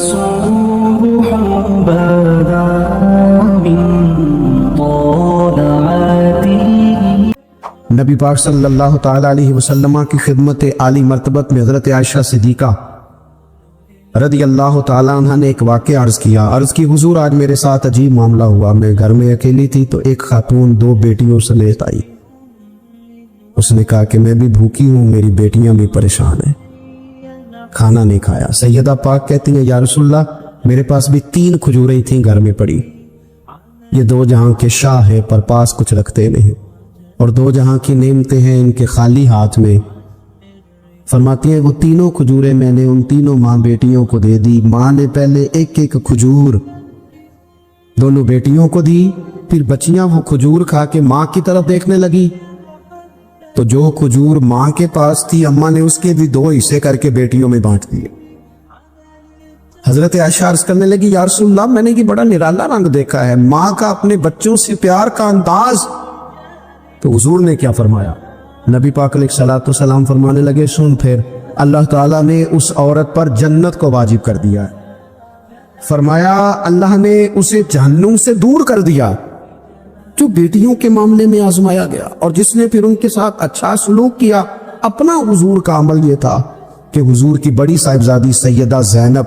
صبح بدا من طلعته. نبی پاک صلی اللہ تعالیٰ علیہ وسلم کی خدمت عالی مرتبت میں حضرت عائشہ صدیقہ رضی اللہ تعالیٰ عنہ نے ایک واقعہ عرض کی حضور آج میرے ساتھ عجیب معاملہ ہوا. میں گھر میں اکیلی تھی تو ایک خاتون 2 بیٹیوں سمیت آئی. اس نے کہا کہ میں بھی بھوکی ہوں, میری بیٹیاں بھی پریشان ہیں, کھانا نہیں کھایا. سیدہ پاک کہتی ہیں یا رسول اللہ میرے پاس بھی 3 کھجوریں تھیں گھر میں پڑی. یہ 2 جہاں کے شاہ ہیں پر پاس کچھ رکھتے نہیں, اور 2 جہاں کی نعمتیں ہیں ان کے خالی ہاتھ میں. فرماتی ہیں وہ 3 کھجوریں میں نے ان 3 ماں بیٹیوں کو دے دی. ماں نے پہلے ایک کھجور دونوں بیٹیوں کو دی, پھر بچیاں وہ کھجور کھا کے ماں کی طرف دیکھنے لگی تو جو کھجور ماں کے پاس تھی اماں نے اس کے بھی 2 حصے کر کے بیٹیوں میں بانٹ دیے. حضرت عائشہ عرض کرنے لگی یا رسول اللہ میں نے یہ بڑا نرالا رنگ دیکھا ہے, ماں کا اپنے بچوں سے پیار کا انداز. تو حضور نے کیا فرمایا؟ نبی پاک علیہ الصلوۃ والسلام فرمانے لگے سن پھر اللہ تعالیٰ نے اس عورت پر جنت کو واجب کر دیا ہے. فرمایا اللہ نے اسے جہنم سے دور کر دیا جو بیٹیوں کے معاملے میں آزمایا گیا, اور جس نے پھر ان کے ساتھ اچھا سلوک کیا. اپنا حضور کا عمل یہ تھا کہ حضور کی بڑی صاحبزادی سیدہ زینب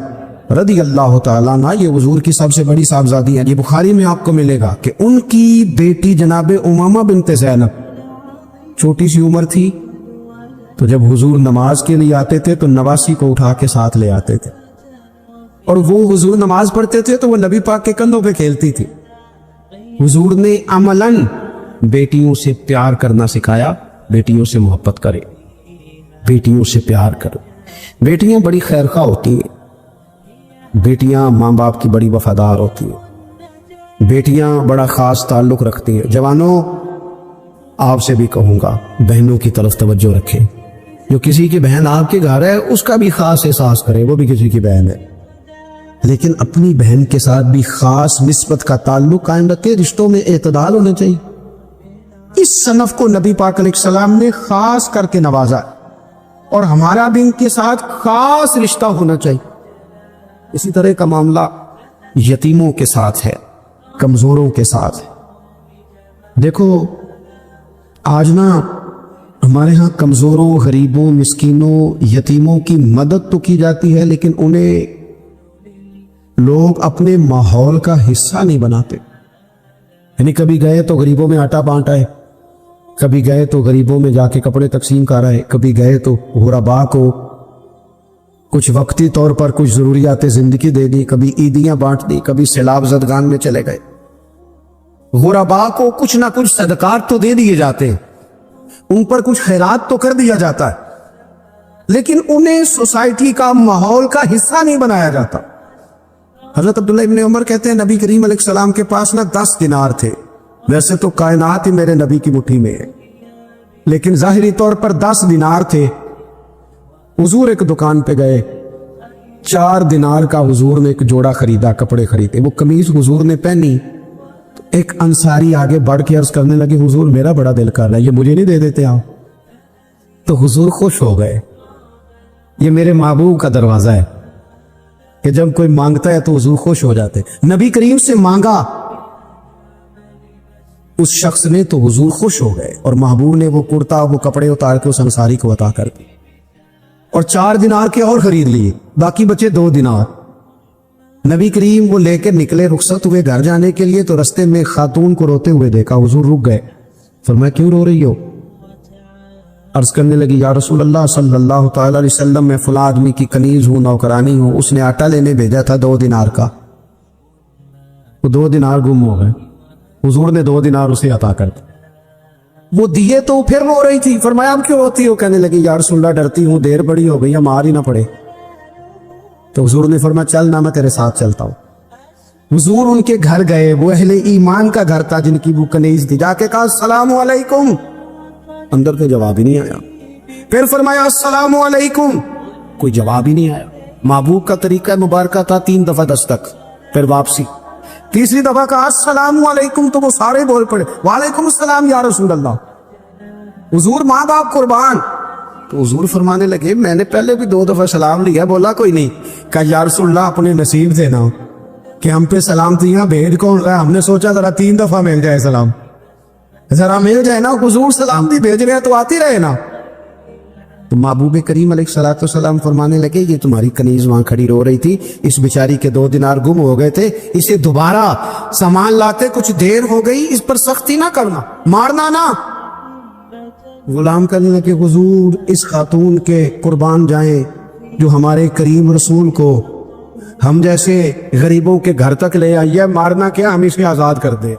رضی اللہ تعالیٰ عنہ, یہ حضور کی سب سے بڑی صاحبزادی ہیں. یہ بخاری میں آپ کو ملے گا کہ ان کی بیٹی جناب امامہ بنت زینب چھوٹی سی عمر تھی, تو جب حضور نماز کے لیے آتے تھے تو نواسی کو اٹھا کے ساتھ لے آتے تھے, اور وہ حضور نماز پڑھتے تھے تو وہ نبی پاک کے کندھوں پہ کھیلتی تھی. حضور نے عملاً بیٹیوں سے پیار کرنا سکھایا, بیٹیوں سے محبت کرے, بیٹیوں سے پیار کرو. بیٹیاں بڑی خیرخواہ ہوتی ہیں, بیٹیاں ماں باپ کی بڑی وفادار ہوتی ہیں, بیٹیاں بڑا خاص تعلق رکھتی ہیں. جوانوں آپ سے بھی کہوں گا بہنوں کی طرف توجہ رکھیں. جو کسی کی بہن آپ کے گھر ہے اس کا بھی خاص احساس کرے, وہ بھی کسی کی بہن ہے, لیکن اپنی بہن کے ساتھ بھی خاص نسبت کا تعلق قائم رکھے. رشتوں میں اعتدال ہونا چاہیے. اس صنف کو نبی پاک علیہ السلام نے خاص کر کے نوازا, اور ہمارا بھی ان کے ساتھ خاص رشتہ ہونا چاہیے. اسی طرح کا معاملہ یتیموں کے ساتھ ہے, کمزوروں کے ساتھ ہے. دیکھو آج نا ہمارے ہاں کمزوروں, غریبوں, مسکینوں, یتیموں کی مدد تو کی جاتی ہے, لیکن انہیں لوگ اپنے ماحول کا حصہ نہیں بناتے. یعنی کبھی گئے تو غریبوں میں آٹا بانٹ آئے, کبھی گئے تو غریبوں میں جا کے کپڑے تقسیم کر آئے, کبھی گئے تو غرباء کو کچھ وقتی طور پر کچھ ضروریات زندگی دے دی, کبھی عیدیاں بانٹ دی, کبھی سیلاب زدگان میں چلے گئے. غرباء کو کچھ نہ کچھ صدقات تو دے دیے جاتے ہیں, ان پر کچھ خیرات تو کر دیا جاتا ہے, لیکن انہیں سوسائٹی کا, ماحول کا حصہ نہیں بنایا جاتا. حضرت عبداللہ ابن عمر کہتے ہیں نبی کریم علیہ السلام کے پاس نا 10 دینار تھے. ویسے تو کائنات ہی میرے نبی کی مٹھی میں ہے, لیکن ظاہری طور پر 10 دینار تھے. حضور ایک دکان پہ گئے, 4 دینار کا حضور نے ایک جوڑا خریدا, کپڑے خریدے. وہ قمیض حضور نے پہنی تو ایک انصاری آگے بڑھ کے عرض کرنے لگے حضور میرا بڑا دل کر رہا ہے, یہ مجھے نہیں دے دیتے آپ؟ تو حضور خوش ہو گئے. یہ میرے محبوب کا دروازہ ہے کہ جب کوئی مانگتا ہے تو حضور خوش ہو جاتے. نبی کریم سے مانگا اس شخص نے تو حضور خوش ہو گئے, اور محبوب نے وہ کرتا, وہ کپڑے اتار کے اس انصاری کو عطا کر دی, اور 4 دینار کے اور خرید لیے, باقی بچے 2 دینار. نبی کریم وہ لے کے نکلے, رخصت ہوئے گھر جانے کے لیے, تو رستے میں خاتون کو روتے ہوئے دیکھا. حضور رک گئے, فرمایا کیوں رو رہی ہو؟ عرض کرنے لگی یا رسول اللہ صلی اللہ تعالی علیہ وسلم میں فلاں آدمی کی کنیز ہوں, نوکرانی ہوں, اس نے آٹا لینے بھیجا تھا 2 دینار کا, وہ 2 دینار گم ہو گئے. حضور نے 2 دینار اسے عطا کر دی. وہ دیے تو پھر رو رہی تھی. فرمایا اب کیوں روتی ہو؟ کہنے لگی یا رسول اللہ ڈرتی ہوں دیر بڑی ہو گئی, مار ہی نہ پڑے. تو حضور نے فرمایا چل نہ, میں تیرے ساتھ چلتا ہوں. حضور ان کے گھر گئے, وہ اہل ایمان کا گھر تھا جن کی وہ کنیز تھی. جا کے کہا السلام علیکم, اندر سے جواب ہی نہیں آیا. پھر فرمایا السلام علیکم, کوئی جواب ہی نہیں آیا. محبوب کا طریقہ مبارکہ تھا 3 دفعہ دستک, پھر واپسی. تیسری دفعہ کہا السلام علیکم, تو وہ سارے بول پڑے وعلیکم السلام یا رسول اللہ. حضور ماں باپ قربان, تو حضور فرمانے لگے میں نے پہلے بھی 2 دفعہ سلام لیا, بولا کوئی نہیں. کہا یا رسول اللہ اپنے نصیب سے نا کہ ہم پہ سلامتیاں بھیج کون رہا ہے, ہم نے سوچا ذرا 3 دفعہ مل جائے سلام, ذرا مل جائے نا, حضور سلامتی بھیج رہے ہیں تو آتی رہے نا. تو محبوب کریم علیہ الصلوۃ والسلام فرمانے لگے یہ تمہاری کنیز وہاں کھڑی رو رہی تھی, اس بیچاری کے 2 دینار گم ہو گئے تھے, اسے دوبارہ سامان لاتے کچھ دیر ہو گئی, اس پر سختی نہ کرنا, مارنا نہ. غلام کہنے لگے حضور اس خاتون کے قربان جائیں جو ہمارے کریم رسول کو ہم جیسے غریبوں کے گھر تک لے آئی ہے, مارنا کیا, ہم اسے آزاد کر دیں,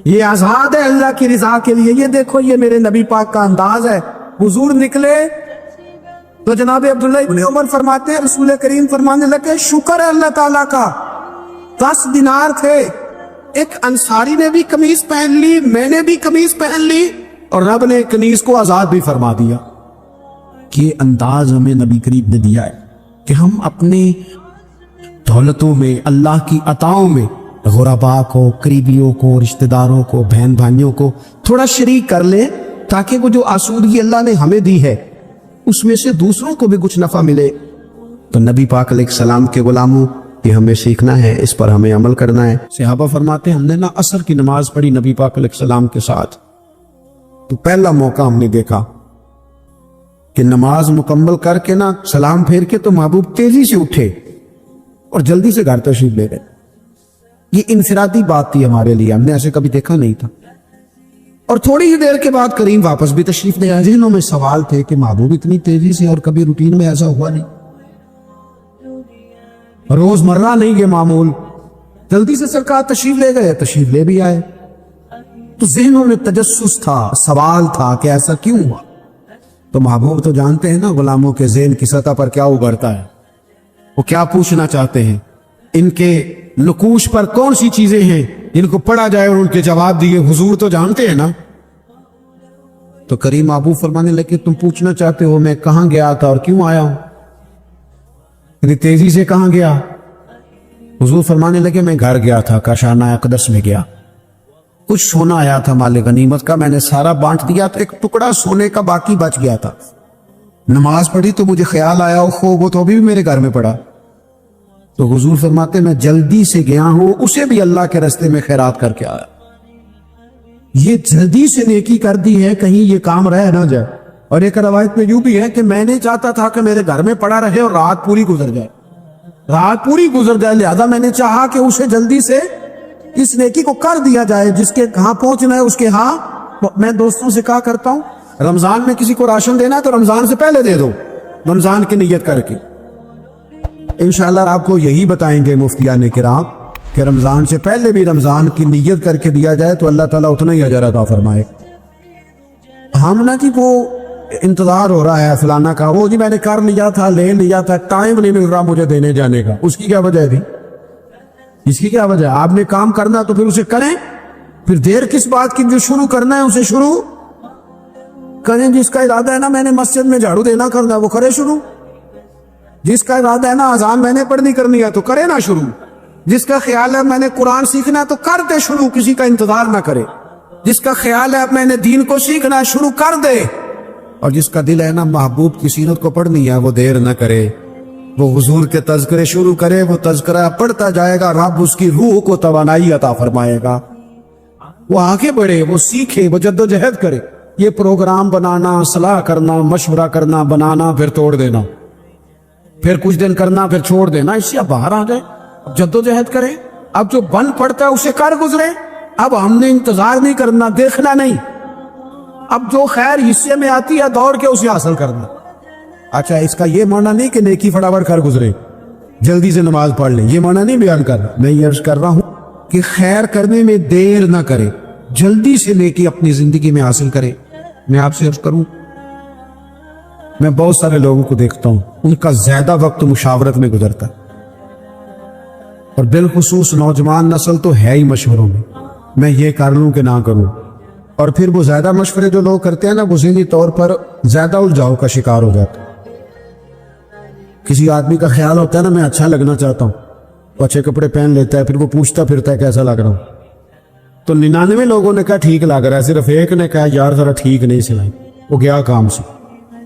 یہ آزاد ہے اللہ کی رضا کے لیے. یہ دیکھو یہ میرے نبی پاک کا انداز ہے. حضور نکلے تو جناب عبداللہ ابن عمر فرماتے ہیں رسول کریم فرمانے لگے شکر ہے اللہ تعالیٰ کا 10 دینار تھے, ایک انصاری نے بھی قمیض پہن لی, میں نے بھی قمیض پہن لی, اور رب نے کنیز کو آزاد بھی فرما دیا. یہ انداز ہمیں نبی کریم نے دیا ہے کہ ہم اپنی دولتوں میں, اللہ کی عطاؤں میں غرباء کو, قریبیوں کو, رشتہ داروں کو, بہن بھائیوں کو تھوڑا شریک کر لیں, تاکہ وہ جو آسودگی اللہ نے ہمیں دی ہے اس میں سے دوسروں کو بھی کچھ نفع ملے. تو نبی پاک علیہ السلام کے غلاموں یہ ہمیں سیکھنا ہے, اس پر ہمیں عمل کرنا ہے. صحابہ فرماتے ہیں ہم نے نا عصر کی نماز پڑھی نبی پاک علیہ السلام کے ساتھ, تو پہلا موقع ہم نے دیکھا کہ نماز مکمل کر کے نا سلام پھیر کے تو محبوب تیزی سے اٹھے اور جلدی سے گھر تشریف لے گئے. یہ انفرادی بات تھی ہمارے لیے, ہم نے ایسے کبھی دیکھا نہیں تھا. اور تھوڑی ہی دیر کے بعد کریم واپس بھی تشریف لے آئے. ذہنوں میں سوال تھے کہ محبوب اتنی تیزی سے, اور کبھی روٹین میں ایسا ہوا نہیں, روز مرہ نہیں یہ معمول, جلدی سے سرکار تشریف لے گئے, تشریف لے بھی آئے. تو ذہنوں میں تجسس تھا, سوال تھا کہ ایسا کیوں ہوا. تو محبوب تو جانتے ہیں نا غلاموں کے ذہن کی سطح پر کیا ابھرتا ہے, وہ کیا پوچھنا چاہتے ہیں, ان کے نقوش پر کون سی چیزیں ہیں جن کو پڑھا جائے اور ان کے جواب دیے. حضور تو جانتے ہیں نا. تو کریم محبوب فرمانے لگے تم پوچھنا چاہتے ہو میں کہاں گیا تھا اور کیوں آیا ہوں, اتنی تیزی سے کہاں گیا. حضور فرمانے لگے میں گھر گیا تھا, کاشانہ اقدس میں گیا, کچھ سونا آیا تھا مال غنیمت کا, میں نے سارا بانٹ دیا, تو ایک ٹکڑا سونے کا باقی بچ گیا تھا. نماز پڑھی تو مجھے خیال آیا وہ تو ابھی بھی میرے گھر میں پڑا. تو حضور فرماتے میں جلدی سے گیا ہوں, اسے بھی اللہ کے راستے میں خیرات کر کے آیا. یہ جلدی سے نیکی کر دی ہے کہیں یہ کام رہ نہ جائے. اور ایک روایت میں یوں بھی ہے کہ میں نے چاہتا تھا کہ میرے گھر میں پڑا رہے اور رات پوری گزر جائے, لہذا میں نے چاہا کہ اسے جلدی سے اس نیکی کو کر دیا جائے جس کے کہاں پہنچنا ہے اس کے ہاں. میں دوستوں سے کہا کرتا ہوں رمضان میں کسی کو راشن دینا ہے تو رمضان سے پہلے دے دو, رمضان کی نیت کر کے. انشاءاللہ آپ کو یہی بتائیں گے مفتیان کرام کہ رمضان سے پہلے بھی رمضان کی نیت کر کے دیا جائے تو اللہ تعالیٰ اتنا ہی اجر عطا فرمائے. ہم نہ کہ وہ انتظار ہو رہا ہے فلانا کا, وہ جی میں نے کر لیا تھا, لے لیا تھا, ٹائم نہیں مل رہا مجھے دینے جانے کا. اس کی کیا وجہ تھی, اس کی کیا وجہ. آپ نے کام کرنا تو پھر اسے کریں, پھر دیر کس بات کی, جو شروع کرنا ہے اسے شروع کریں. جس کا ارادہ ہے نا میں نے مسجد میں جھاڑو دینا کرنا ہے وہ کرے شروع, جس کا ارادہ ہے نا اذان میں نے پڑھنی کرنی ہے تو کرے نا شروع, جس کا خیال ہے میں نے قرآن سیکھنا ہے تو کر دے شروع, کسی کا انتظار نہ کرے. جس کا خیال ہے میں نے دین کو سیکھنا ہے شروع کر دے, اور جس کا دل ہے نا محبوب کی سیرت کو پڑھنی ہے وہ دیر نہ کرے, وہ حضور کے تذکرے شروع کرے, وہ تذکرہ پڑھتا جائے گا, رب اس کی روح کو توانائی عطا فرمائے گا, وہ آگے بڑھے, وہ سیکھے, وہ جدوجہد کرے. یہ پروگرام بنانا, صلاح کرنا, مشورہ کرنا, بنانا پھر توڑ دینا, پھر کچھ دن کرنا پھر چھوڑ دینا, اس سے اب باہر آ جائے, اب جدوجہد کرے. اب جو بن پڑتا ہے اسے کر گزرے. اب ہم نے انتظار نہیں کرنا, دیکھنا نہیں, اب جو خیر حصے میں آتی ہے دوڑ کے اسے حاصل کرنا. اچھا اس کا یہ معنی نہیں کہ نیکی فٹافٹ کر گزرے, جلدی سے نماز پڑھ لیں, یہ معنی نہیں بیان کر رہا. میں یہ عرض کر رہا ہوں کہ خیر کرنے میں دیر نہ کرے, جلدی سے نیکی اپنی زندگی میں حاصل کرے. میں آپ سے عرض کروں, میں بہت سارے لوگوں کو دیکھتا ہوں ان کا زیادہ وقت مشاورت میں گزرتا ہے, اور بالخصوص نوجوان نسل تو ہے ہی مشوروں میں, میں یہ کر لوں کہ نہ کروں. اور پھر وہ زیادہ مشورے جو لوگ کرتے ہیں نا وہ ذہنی طور پر زیادہ الجھاؤ کا شکار ہو جاتا ہے. کسی آدمی کا خیال ہوتا ہے نا میں اچھا لگنا چاہتا ہوں, وہ اچھے کپڑے پہن لیتا ہے, پھر وہ پوچھتا پھرتا ہے کیسا لگ رہا ہوں, تو 99 لوگوں نے کہا ٹھیک لگ رہا ہے, صرف ایک نے کہا یار ذرا ٹھیک نہیں سلائی, وہ گیا کام سے.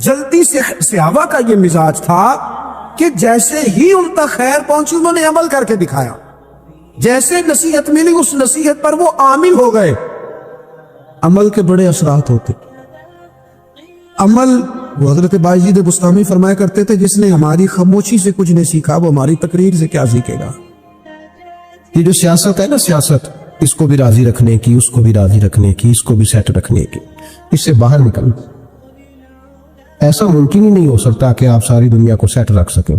جلدی سے صحابہ کا یہ مزاج تھا کہ جیسے ہی ان تک خیر پہنچی انہوں نے عمل کر کے دکھایا، جیسے نصیحت ملی اس نصیحت پر وہ عامل ہو گئے۔ عمل کے بڑے اثرات ہوتے، عمل وہ حضرت باجید بستامی فرمایا کرتے تھے جس نے ہماری خاموشی سے کچھ نہیں سیکھا وہ ہماری تقریر سے کیا سیکھے گا۔ یہ جو سیاست ہے نا، سیاست اس کو بھی راضی رکھنے کی، اس کو بھی راضی رکھنے کی، اس کو بھی سیٹ رکھنے کی، اس سے باہر نکلنا ایسا ممکن ہی نہیں ہو سکتا کہ آپ ساری دنیا کو سیٹ رکھ سکیں۔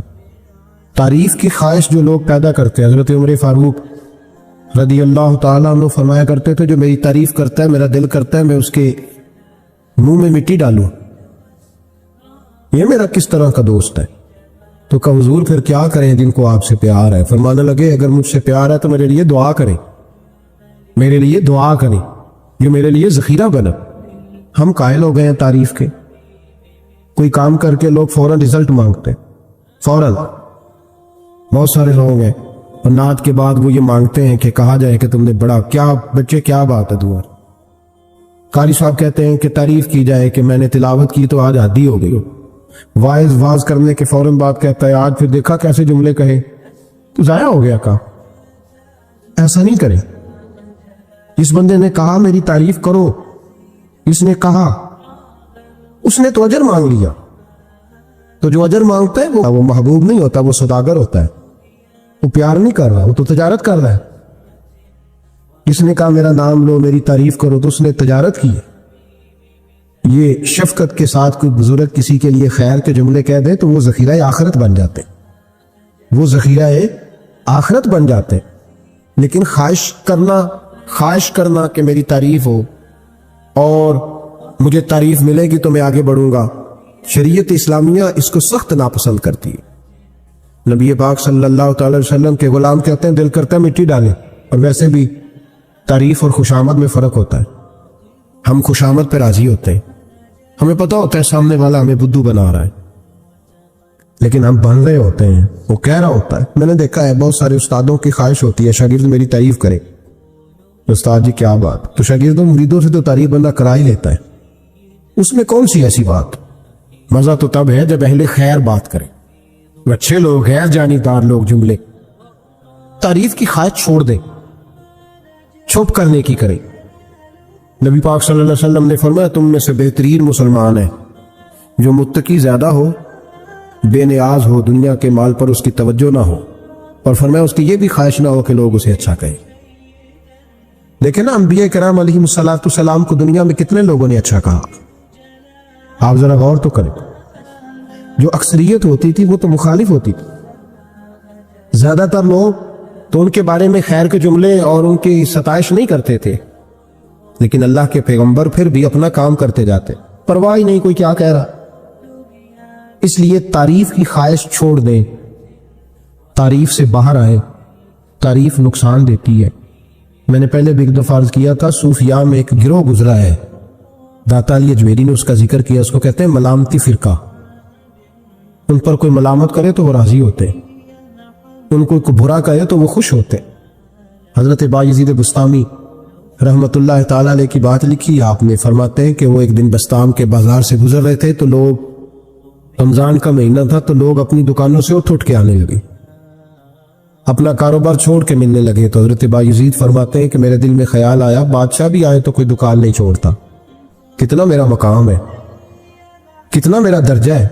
تعریف کی خواہش جو لوگ پیدا کرتے ہیں، حضرت عمر فاروق رضی اللہ تعالیٰ عنہ فرمایا کرتے تھے جو میری تعریف کرتا ہے میرا دل کرتا ہے میں اس کے منہ میں مٹی ڈالوں، یہ میرا کس طرح کا دوست ہے؟ تو کہ حضور پھر کیا کریں جن کو آپ سے پیار ہے؟ فرمانے لگے اگر مجھ سے پیار ہے تو میرے لیے دعا کریں، میرے لیے دعا کریں، یہ میرے لیے ذخیرہ بنا۔ ہم قائل ہو گئے ہیں تعریف کے، کوئی کام کر کے لوگ فوراً رزلٹ مانگتے ہیں، فوراً بہت سارے لوگ ہیں اور نعت کے بعد وہ یہ مانگتے ہیں کہ کہا جائے کہ تم نے بڑا کیا بچے کیا بات ہے دعا۔ قاری صاحب کہتے ہیں کہ تعریف کی جائے کہ میں نے تلاوت کی تو آج عادی ہو گئی ہو، واعظ کرنے کے فوراً بات کہتا ہے آج پھر دیکھا کیسے جملے کہے تو ضائع ہو گیا کام۔ ایسا نہیں کریں، اس بندے نے کہا میری تعریف کرو، اس نے کہا، اس نے تو اجر مانگ لیا، تو جو اجر مانگتا ہے وہ محبوب نہیں ہوتا، وہ سوداگر ہوتا ہے، وہ پیار نہیں کر رہا، وہ تو تجارت کر رہا ہے۔ جس نے کہا میرا نام لو میری تعریف کرو تو اس نے تجارت کی ہے۔ یہ شفقت کے ساتھ کوئی بزرگ کسی کے لیے خیر کے جملے کہہ دے تو وہ ذخیرہ آخرت بن جاتے، وہ ذخیرہ آخرت بن جاتے۔ لیکن خواہش کرنا کہ میری تعریف ہو اور مجھے تعریف ملے گی تو میں آگے بڑھوں گا، شریعت اسلامیہ اس کو سخت ناپسند کرتی ہے۔ نبی پاک صلی اللہ تعالی وسلم کے غلام کہتے ہیں دل کرتا ہے مٹی ڈالیں، اور ویسے بھی تعریف اور خوشامد میں فرق ہوتا ہے۔ ہم خوشامد پہ راضی ہوتے ہیں، ہمیں پتہ ہوتا ہے سامنے والا ہمیں بدھو بنا رہا ہے، لیکن ہم بن رہے ہوتے ہیں، وہ کہہ رہا ہوتا ہے۔ میں نے دیکھا ہے بہت سارے استادوں کی خواہش ہوتی ہے شاگرد میری تعریف کرے، استاد جی کیا بات، تو شاگردوں مریدوں سے تو تعریف بندہ کرا ہی لیتا ہے، اس میں کون سی ایسی بات؟ مزہ تو تب ہے جب اہل خیر بات کرے، اچھے لوگ، غیر جانبدار لوگ جملے۔ تعریف کی خواہش چھوڑ دے، چھپ کرنے کی کرے۔ نبی پاک صلی اللہ علیہ وسلم نے فرمایا تم میں سے بہترین مسلمان ہے جو متقی زیادہ ہو، بے نیاز ہو، دنیا کے مال پر اس کی توجہ نہ ہو، اور فرمایا اس کی یہ بھی خواہش نہ ہو کہ لوگ اسے اچھا کہیں۔ دیکھیں نا انبیاء کرام علیہ السلام کو دنیا میں کتنے لوگوں نے اچھا کہا، آپ ذرا غور تو کریں۔ جو اکثریت ہوتی تھی وہ تو مخالف ہوتی تھی، زیادہ تر لوگ تو ان کے بارے میں خیر کے جملے اور ان کی ستائش نہیں کرتے تھے، لیکن اللہ کے پیغمبر پھر بھی اپنا کام کرتے جاتے، پرواہ ہی نہیں کوئی کیا کہہ رہا۔ اس لیے تعریف کی خواہش چھوڑ دیں، تعریف سے باہر آئے، تعریف نقصان دیتی ہے۔ میں نے پہلے بھی ایک دفعہ عرض کیا تھا، صوفیاء میں ایک گروہ گزرا ہے، داتا علی اجمیری نے اس کا ذکر کیا، اس کو کہتے ہیں ملامتی فرقہ۔ ان پر کوئی ملامت کرے تو وہ راضی ہوتے، ان کو کوئی برا کہے تو وہ خوش ہوتے۔ حضرت باجید بستامی رحمت اللہ تعالی علیہ کی بات لکھی آپ نے، فرماتے ہیں کہ وہ ایک دن بستام کے بازار سے گزر رہے تھے تو لوگ، رمضان کا مہینہ تھا تو لوگ اپنی دکانوں سے اٹھ کے آنے لگے، اپنا کاروبار چھوڑ کے ملنے لگے۔ تو حضرت باجید فرماتے ہیں کہ میرے دل میں خیال آیا بادشاہ بھی آئے تو کوئی دکان نہیں چھوڑتا، کتنا میرا مقام ہے، کتنا میرا درجہ ہے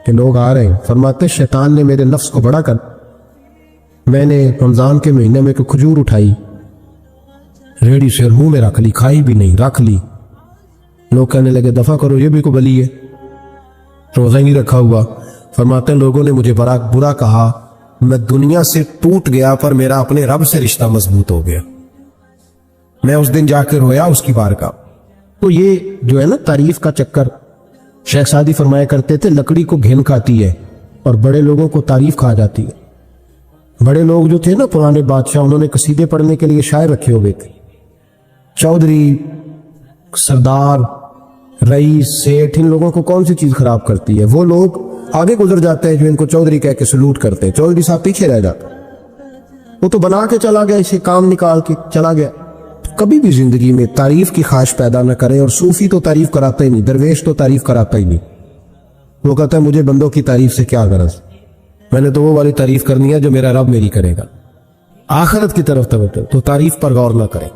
کہ لوگ آ رہے ہیں۔ فرماتے شیطان نے میرے نفس کو بڑا کر، میں نے رمضان کے مہینے میں کوئی کھجور اٹھائی، ریڑھی سے منہ میں رکھ لی، کھائی بھی نہیں، رکھ لی۔ لوگ کہنے لگے دفع کرو یہ بھی کو بلی ہے، روزہ ہی نہیں رکھا ہوا۔ فرماتے ہیں لوگوں نے مجھے برا کہا، میں دنیا سے ٹوٹ گیا پر میرا اپنے رب سے رشتہ مضبوط ہو گیا، میں اس دن جا کے رویا اس کی بارگاہ۔ تو یہ جو ہے نا تعریف کا چکر، شیخ سعدی فرمایا کرتے تھے لکڑی کو گھن کھاتی ہے اور بڑے لوگوں کو تعریف کھا جاتی ہے۔ بڑے لوگ جو تھے نا پرانے بادشاہ، انہوں نے قصیدے پڑھنے کے لیے شاعر رکھے ہوئے تھے، چودھری، سردار، رئیس، سیٹھ، ان لوگوں کو کون سی چیز خراب کرتی ہے؟ وہ لوگ آگے گزر جاتے ہیں جو ان کو چودھری کہہ کے سلوٹ کرتے ہیں، چودھری صاحب پیچھے رہ جاتے، وہ تو بنا کے چلا گیا، اسے کام نکال کے چلا گیا۔ کبھی بھی زندگی میں تعریف کی خواہش پیدا نہ کریں، اور صوفی تو تعریف کراتا ہی نہیں، درویش تو تعریف کراتا ہی نہیں، وہ کہتا ہے مجھے بندوں کی تعریف سے کیا غرض، میں نے تو وہ والی تعریف کرنی ہے جو میرا رب میری کرے گا، آخرت کی طرف توجہ، تو تعریف پر غور نہ کریں،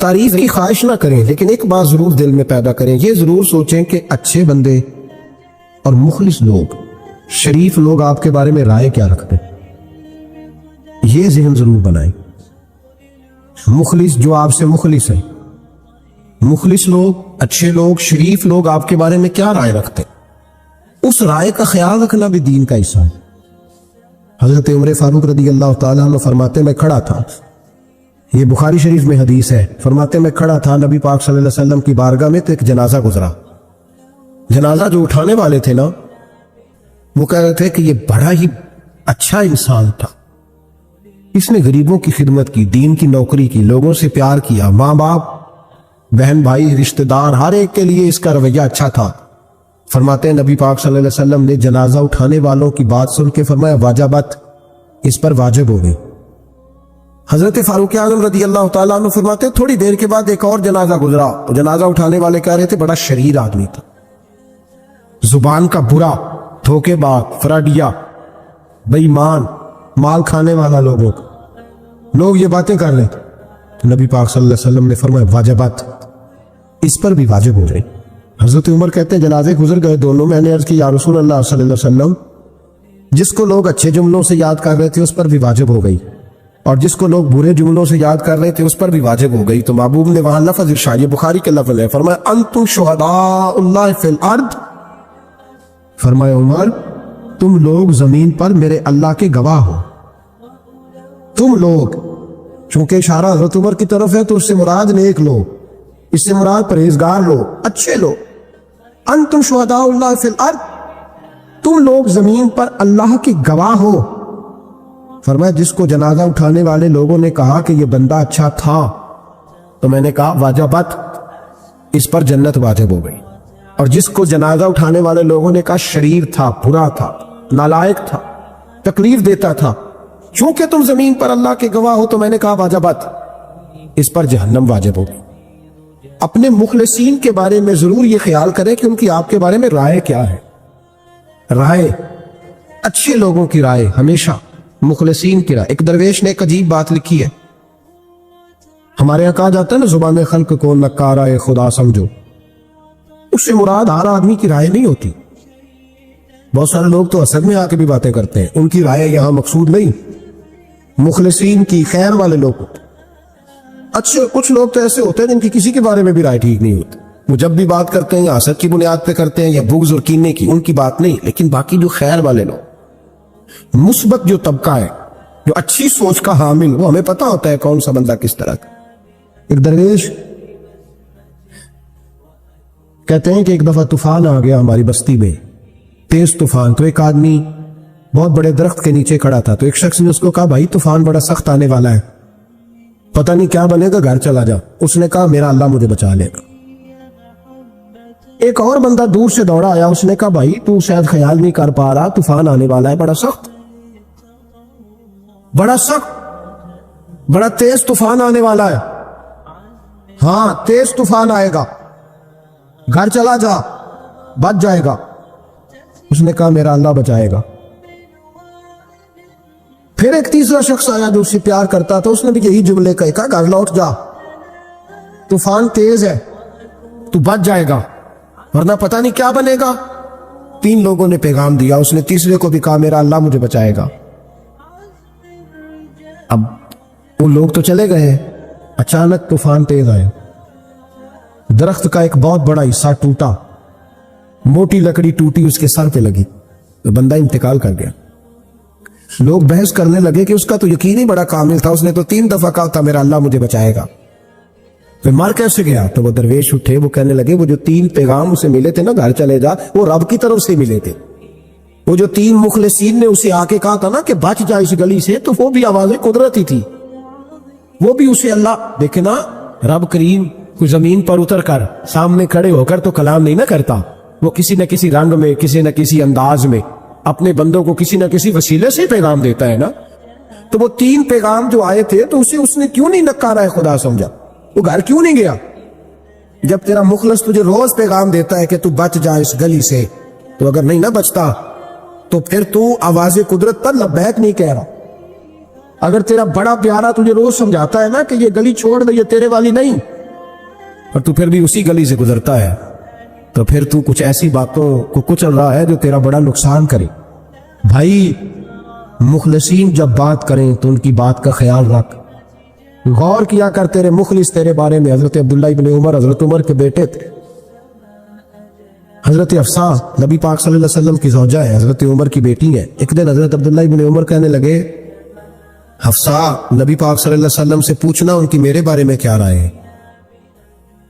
تعریف کی خواہش نہ کریں، لیکن ایک بات ضرور دل میں پیدا کریں، یہ ضرور سوچیں کہ اچھے بندے اور مخلص لوگ، شریف لوگ آپ کے بارے میں رائے کیا رکھتے ہیں، یہ ذہن ضرور بنائیں۔ مخلص جو آپ سے مخلص ہیں، مخلص لوگ، اچھے لوگ، شریف لوگ آپ کے بارے میں کیا رائے رکھتے ہیں، اس رائے کا خیال رکھنا بھی دین کا حصہ ہے۔ حضرت عمر فاروق رضی اللہ تعالیٰ عنہ فرماتے میں کھڑا تھا، یہ بخاری شریف میں حدیث ہے، فرماتے میں کھڑا تھا نبی پاک صلی اللہ علیہ وسلم کی بارگاہ میں، تو ایک جنازہ گزرا، جنازہ جو اٹھانے والے تھے نا وہ کہہ رہے تھے کہ یہ بڑا ہی اچھا انسان تھا، اس نے غریبوں کی خدمت کی، دین کی نوکری کی، لوگوں سے پیار کیا، ماں باپ، بہن بھائی، رشتہ دار، ہر ایک کے لیے اس کا رویہ اچھا تھا۔ فرماتے ہیں نبی پاک صلی اللہ علیہ وسلم نے جنازہ اٹھانے والوں کی بات سن کے فرمایا واجبت، اس پر واجب ہو گئی۔ حضرت فاروق اعظم رضی اللہ تعالیٰ عنہ فرماتے ہیں تھوڑی دیر کے بعد ایک اور جنازہ گزرا، تو جنازہ اٹھانے والے کہہ رہے تھے بڑا شریر آدمی تھا، زبان کا برا، دھوکے باز، فراڈیا، بے ایمان، مال کھانے والا لوگوں کا، لوگ یہ باتیں کر رہے تھے، تو نبی پاک صلی اللہ علیہ وسلم نے فرمایا واجبات، اس پر بھی واجب ہو گئی۔ حضرت عمر کہتے ہیں جنازے گزر گئے دونوں، میں نے عرض کی یا رسول اللہ صلی اللہ علیہ وسلم، جس کو لوگ اچھے جملوں سے یاد کر رہے تھے اس پر بھی واجب ہو گئی، اور جس کو لوگ برے جملوں سے یاد کر رہے تھے اس پر بھی واجب ہو گئی۔ تو محبوب نے وہاں لفظ ارشاد، یہ بخاری کے لفظ ہے، فرمایا انتم شہداء اللہ فی الارض، فرمایا عمر تم لوگ زمین پر میرے اللہ کے گواہ ہو، تم لوگ، چونکہ اشارہ حضرت عمر کی طرف ہے تو اس سے مراد نیک لوگ، اس سے مراد پرہیزگار لوگ، اچھے لوگ، انتم شہداء اللہ فی الارض، تم لوگ زمین پر اللہ کے گواہ ہو۔ فرمایا جس کو جنازہ اٹھانے والے لوگوں نے کہا کہ یہ بندہ اچھا تھا، تو میں نے کہا واجبت، اس پر جنت واجب ہو گئی، اور جس کو جنازہ اٹھانے والے لوگوں نے کہا شریر تھا، برا تھا، نالائق تھا، تکلیف دیتا تھا، چونکہ تم زمین پر اللہ کے گواہ ہو، تو میں نے کہا واجبت، اس پر جہنم واجب ہوگی۔ اپنے مخلصین کے بارے میں ضرور یہ خیال کریں کہ ان کی آپ کے بارے میں رائے کیا ہے، رائے، اچھے لوگوں کی رائے، ہمیشہ مخلصین کی رائے۔ ایک درویش نے ایک عجیب بات لکھی ہے، ہمارے یہاں کہا جاتا ہے نا زبان خلق کو نکارہ خدا سمجھو، اس سے مراد ہر آدمی کی رائے نہیں ہوتی، بہت سارے لوگ تو اصل میں آ کے بھی باتیں کرتے ہیں، ان کی رائے یہاں مقصود نہیں، مخلصین کی، خیر والے لوگ ہوتے۔ اچھے کچھ لوگ تو ایسے ہوتے ہیں جن کی کسی کے بارے میں بھی رائے ٹھیک نہیں ہوتی، وہ جب بھی بات کرتے ہیں یا حسد کی بنیاد پہ کرتے ہیں یا بغض اور کینے کی، ان کی بات نہیں، لیکن باقی جو خیر والے لوگ، مثبت جو طبقہ ہے، جو اچھی سوچ کا حامل، وہ ہمیں پتہ ہوتا ہے کون سا بندہ کس طرح کا۔ ایک درویش کہتے ہیں کہ ایک دفعہ طوفان آ گیا ہماری بستی میں، تیز طوفان، تو ایک آدمی بہت بڑے درخت کے نیچے کھڑا تھا، تو ایک شخص نے اس کو کہا بھائی طوفان بڑا سخت آنے والا ہے، پتہ نہیں کیا بنے گا، گھر چلا جا۔ اس نے کہا میرا اللہ مجھے بچا لے گا۔ ایک اور بندہ دور سے دوڑا آیا، اس نے کہا بھائی تو شاید خیال نہیں کر پا رہا، طوفان آنے والا ہے بڑا سخت، بڑا سخت، بڑا تیز طوفان آنے والا ہے، ہاں تیز طوفان آئے گا، گھر چلا جا، بچ جائے گا۔ اس نے کہا میرا اللہ بچائے گا۔ پھر ایک تیسرا شخص آیا جو اس سے پیار کرتا تھا، اس نے بھی یہی جملے کہا گھر لوٹ جا، طوفان تیز ہے، تو بچ جائے گا، ورنہ پتہ نہیں کیا بنے گا۔ تین لوگوں نے پیغام دیا، اس نے تیسرے کو بھی کہا میرا اللہ مجھے بچائے گا۔ اب وہ لوگ تو چلے گئے، اچانک طوفان تیز آیا، درخت کا ایک بہت بڑا حصہ ٹوٹا، موٹی لکڑی ٹوٹی اس کے سر پہ لگی، تو بندہ انتقال کر گیا۔ لوگ بحث کرنے لگے کہ اس کا تو یقین ہی بڑا کامل تھا، اس نے تو 3 دفعہ کہا تھا میرا اللہ مجھے بچائے گا، پھر مر کیسے گیا؟ تو وہ درویش اٹھے، وہ کہنے لگے وہ جو 3 پیغام اسے ملے تھے نا گھر چلے جا، وہ رب کی طرف سے ملے تھے۔ وہ جو 3 مخلصین نے اسے آ کے کہا تھا نا کہ بچ جا اس گلی سے، تو وہ بھی آوازیں قدرتی تھی، وہ بھی اسے اللہ، دیکھے نا رب کریم کوئی زمین پر اتر کر سامنے کھڑے ہو کر تو کلام نہیں نہ کرتا، وہ کسی نہ کسی رنگ میں، کسی نہ کسی انداز میں اپنے بندوں کو کسی نہ کسی وسیلے سے پیغام دیتا ہے نا۔ تو وہ 3 پیغام جو آئے تھے تو اسے اس نے کیوں نہیں نکارہ خدا سمجھا، وہ گھر کیوں نہیں گیا؟ جب تیرا مخلص تجھے روز پیغام دیتا ہے کہ تو بچ جا اس گلی سے، تو اگر نہیں نہ بچتا تو پھر تو آواز قدرت پر لبیک نہیں کہہ رہا۔ اگر تیرا بڑا پیارا تجھے روز سمجھاتا ہے نا کہ یہ گلی چھوڑ دے، یہ تیرے والی نہیں، اور تو پھر بھی اسی گلی سے گزرتا ہے، تو پھر تو کچھ ایسی باتوں کو کچل رہا ہے جو تیرا بڑا نقصان کرے۔ بھائی، مخلصین جب بات کریں تو ان کی بات کا خیال رکھ، غور کیا کر۔ تیرے مخلص تیرے بارے میں حضرت عبداللہ ابن عمر، حضرت عمر کے بیٹے تھے، حضرت حفصہ نبی پاک صلی اللہ علیہ وسلم کی زوجہ ہے، حضرت عمر کی بیٹی ہے۔ ایک دن حضرت عبداللہ ابن عمر کہنے لگے، حفصہ نبی پاک صلی اللہ علیہ وسلم سے پوچھنا ان کی میرے بارے میں کیا رائے ہے۔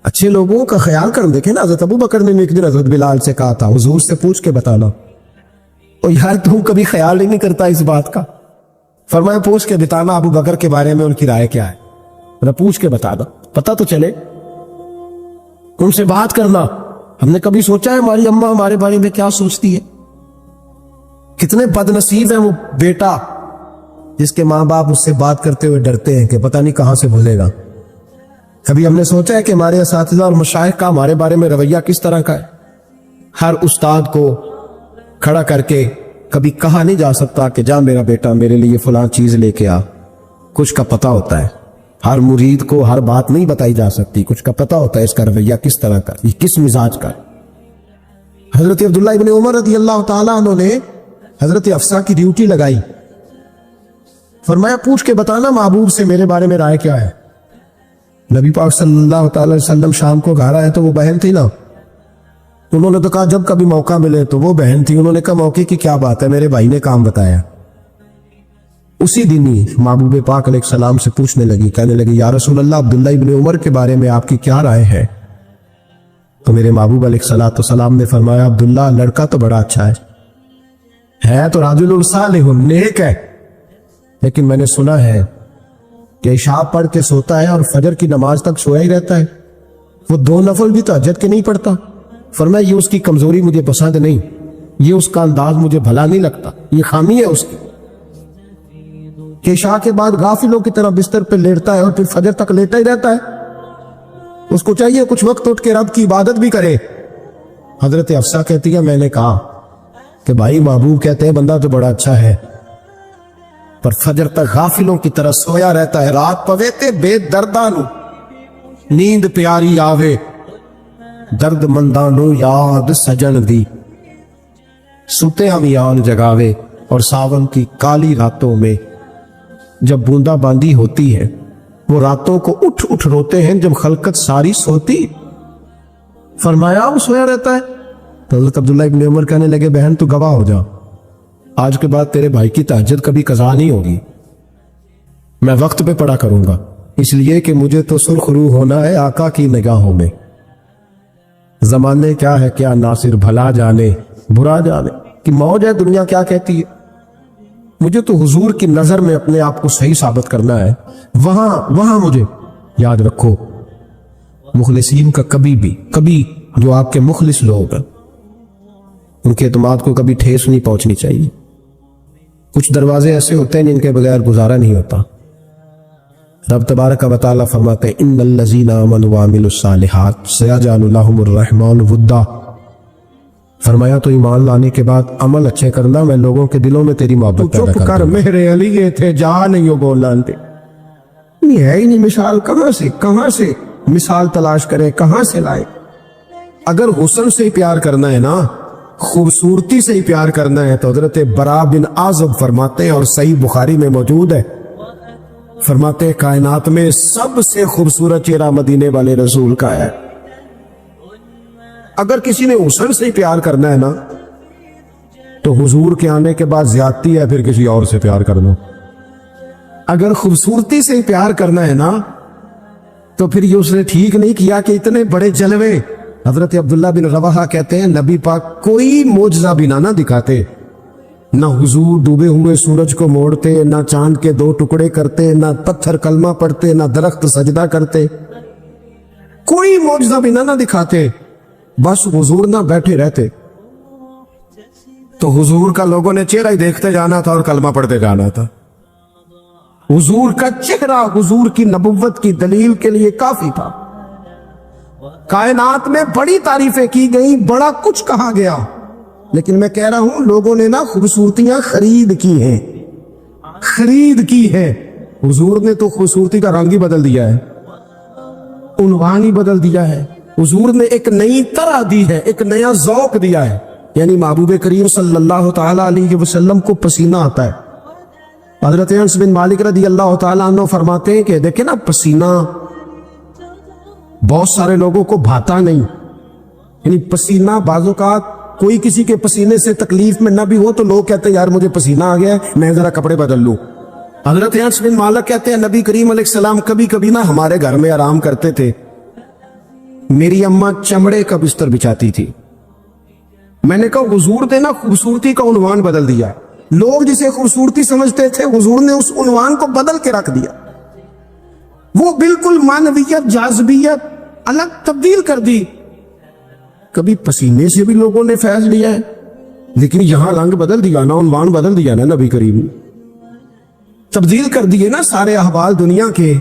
اچھے لوگوں کا خیال کر دیکھیں نا، حضرت ابو بکر نے ایک دن حضرت بلال سے کہا تھا حضور سے پوچھ کے بتانا، اور یار تم کبھی خیال ہی نہیں کرتا اس بات کا۔ فرمایا پوچھ کے بتانا ابو بکر کے بارے میں ان کی رائے کیا ہے، پوچھ کے بتا دو، پتہ تو چلے، ان سے بات کرنا۔ ہم نے کبھی سوچا ہے ہماری اماں ہمارے بارے میں کیا سوچتی ہے؟ کتنے بد نصیب ہیں وہ بیٹا جس کے ماں باپ اس سے بات کرتے ہوئے ڈرتے ہیں کہ پتہ نہیں کہاں سے بھولے گا۔ کبھی ہم نے سوچا ہے کہ ہمارے اساتذہ اور مشائخ کا ہمارے بارے میں رویہ کس طرح کا ہے؟ ہر استاد کو کھڑا کر کے کبھی کہا نہیں جا سکتا کہ جا میرا بیٹا میرے لیے فلاں چیز لے کے آ، کچھ کا پتہ ہوتا ہے۔ ہر مرید کو ہر بات نہیں بتائی جا سکتی، کچھ کا پتہ ہوتا ہے اس کا رویہ کس طرح کا، یہ کس مزاج کا۔ حضرت عبداللہ ابن عمر رضی اللہ تعالیٰ عنہ نے حضرت حفصہ کی ڈیوٹی لگائی، فرمایا پوچھ کے بتانا محبوب سے میرے بارے میں رائے کیا ہے۔ نبی پاک صلی اللہ تعالی وسلم شام کو گھر آئے تو وہ بہن تھی نا، انہوں نے تو کہا جب کبھی موقع ملے تو وہ بہن تھی، انہوں نے کہا موقع کی کیا بات ہے، میرے بھائی نے کام بتایا۔ اسی دن ہی محبوب پاک علیہ السلام سے پوچھنے لگی، کہنے لگی یا رسول اللہ عبداللہ ابن عمر کے بارے میں آپ کی کیا رائے ہے؟ تو میرے محبوب علیہ السلام نے فرمایا عبداللہ لڑکا تو بڑا اچھا ہے تو رجل صالح نیک ہے، لیکن میں نے سنا ہے کہ عشاء پڑھ کے سوتا ہے اور فجر کی نماز تک سویا ہی رہتا ہے، وہ 2 نفل بھی تہجد کے نہیں پڑھتا۔ فرمایا یہ اس کی کمزوری مجھے پسند نہیں، یہ اس کا انداز مجھے بھلا نہیں لگتا، یہ خامی ہے اس کی کہ عشاء کے بعد غافلوں کی طرح بستر پہ لیٹتا ہے اور پھر فجر تک لیٹا ہی رہتا ہے۔ اس کو چاہیے کچھ وقت اٹھ کے رب کی عبادت بھی کرے۔ حضرت حفصہ کہتی ہے میں نے کہا کہ بھائی محبوب کہتے ہیں بندہ تو بڑا اچھا ہے پر فجر تک غافلوں کی طرح سویا رہتا ہے، رات پوے تے بے دردانو نیند پیاری آوے، درد مندانو یاد سجن دی، ستے ہم یاد جگاوے۔ اور ساون کی کالی راتوں میں جب بوندا باندی ہوتی ہے وہ راتوں کو اٹھ اٹھ روتے ہیں جب خلقت ساری سوتی۔ فرمایا وہ سویا رہتا ہے۔ تو حضرت عبداللہ ابن عمر کہنے لگے بہن تو گواہ ہو جا، آج کے بعد تیرے بھائی کی تہجد کبھی قضا نہیں ہوگی، میں وقت پہ پڑھا کروں گا، اس لیے کہ مجھے تو سرخ روح ہونا ہے آقا کی نگاہوں میں۔ زمانے کیا ہے کیا ناصر بھلا جانے برا جانے کہ موج ہے دنیا کیا کہتی ہے، مجھے تو حضور کی نظر میں اپنے آپ کو صحیح ثابت کرنا ہے۔ وہاں مجھے یاد رکھو مخلصین کا کبھی جو آپ کے مخلص لوگ ہیں ان کے اعتماد کو کبھی ٹھیس نہیں پہنچنی چاہیے۔ کچھ دروازے ایسے ہوتے ہیں جن کے بغیر گزارا نہیں ہوتا۔ رب تبارک و تعالیٰ فرماتے ہیں ان الذین آمنوا وعملوا الصالحات سیجعل لهم الرحمن ودا، فرمایا تو ایمان لانے کے بعد عمل اچھے کرنا، میں لوگوں کے دلوں میں تیری محبت پیدا کر دوں گا۔ چپ کر میرے علی یہ تھے جا نہیں ہو بولانتے، یہ ہے ہی نہیں مثال، کہاں سے مثال تلاش کرے، کہاں سے لائے؟ اگر حسن سے ہی پیار کرنا ہے نا، خوبصورتی سے ہی پیار کرنا ہے تو حضرت برا بن عازب فرماتے ہیں اور صحیح بخاری میں موجود ہے، فرماتے ہیں کائنات میں سب سے خوبصورت چہرہ مدینے والے رسول کا ہے۔ اگر کسی نے حسن سے ہی پیار کرنا ہے نا تو حضور کے آنے کے بعد زیادتی ہے پھر کسی اور سے پیار کر دو۔ اگر خوبصورتی سے ہی پیار کرنا ہے نا تو پھر یہ اس نے ٹھیک نہیں کیا کہ اتنے بڑے جلوے۔ حضرت عبداللہ بن رواحہ کہتے ہیں نبی پاک کوئی معجزہ بھی نہ دکھاتے، نہ حضور ڈوبے ہوئے سورج کو موڑتے، نہ چاند کے 2 ٹکڑے کرتے، نہ پتھر کلمہ پڑھتے، نہ درخت سجدہ کرتے، کوئی معجزہ بھی نہ دکھاتے، بس حضور نہ بیٹھے رہتے تو حضور کا لوگوں نے چہرہ ہی دیکھتے جانا تھا اور کلمہ پڑھتے جانا تھا۔ حضور کا چہرہ حضور کی نبوت کی دلیل کے لیے کافی تھا۔ کائنات میں بڑی تعریفیں کی گئی، بڑا کچھ کہا گیا، لیکن میں کہہ رہا ہوں لوگوں نے نا خوبصورتیاں خرید کی ہیں، خرید کی ہے۔ حضور نے تو خوبصورتی کا رنگ ہی بدل دیا ہے، عنوان ہی بدل دیا ہے۔ حضور نے ایک نئی طرح دی ہے، ایک نیا ذوق دیا ہے، یعنی محبوب کریم صلی اللہ تعالی علیہ وسلم کو پسینہ آتا ہے۔ حضرت انس بن مالک رضی اللہ تعالیٰ عنہ فرماتے ہیں کہ دیکھیں نا، پسینہ بہت سارے لوگوں کو بھاتا نہیں، یعنی پسینہ بعض اوقات کوئی کسی کے پسینے سے تکلیف میں نہ بھی ہو تو لوگ کہتے ہیں یار مجھے پسینہ آ گیا ہے، میں ذرا کپڑے بدل لوں۔ حضرت انس بن مالک کہتے ہیں نبی کریم علیہ السلام کبھی کبھی نہ ہمارے گھر میں آرام کرتے تھے، میری اماں چمڑے کا بستر بچھاتی تھی۔ میں نے کہا حضور نے نا خوبصورتی کا عنوان بدل دیا، لوگ جسے خوبصورتی سمجھتے تھے حضور نے اس عنوان کو بدل کے رکھ دیا، وہ بالکل معنویت جاذبیت الگ تبدیل کر دی۔ کبھی پسینے سے بھی لوگوں نے فیض لیا ہے، لیکن یہاں رنگ بدل دیا نا، عنوان بدل دیا نا، نبی کریم تبدیل کر دیے نا سارے احوال دنیا کے۔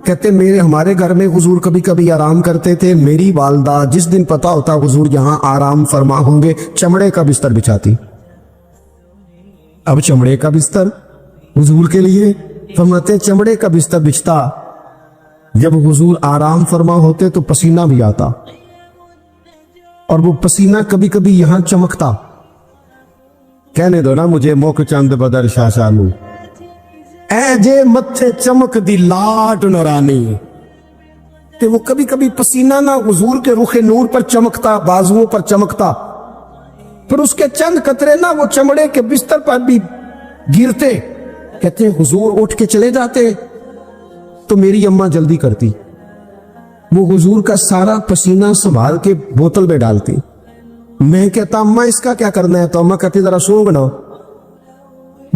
کہتے ہمارے گھر میں حضور کبھی کبھی آرام کرتے تھے، میری والدہ جس دن پتا ہوتا حضور یہاں آرام فرما ہوں گے چمڑے کا بستر بچھاتی۔ اب چمڑے کا بستر حضور کے لیے، فرماتے چمڑے کا بستر بچھتا، جب حضور آرام فرما ہوتے تو پسینہ بھی آتا، اور وہ پسینہ کبھی کبھی یہاں چمکتا۔ کہنے دو نا مجھے موک چند بدر شاہ شالو، اے جے متھے چمک دی لاٹ نورانی، کہ وہ کبھی کبھی پسینہ نہ حضور کے رخ نور پر چمکتا، بازوؤں پر چمکتا، پھر اس کے چند قطرے نہ وہ چمڑے کے بستر پر بھی گرتے۔ کہتے ہیں حضور اٹھ کے چلے جاتے تو میری اماں جلدی کرتی، وہ حضور کا سارا پسینہ سنبھال کے بوتل میں ڈالتی۔ میں کہتا اماں اس کا کیا کرنا ہے؟ تو اماں کہتی ذرا سونگ بناؤ،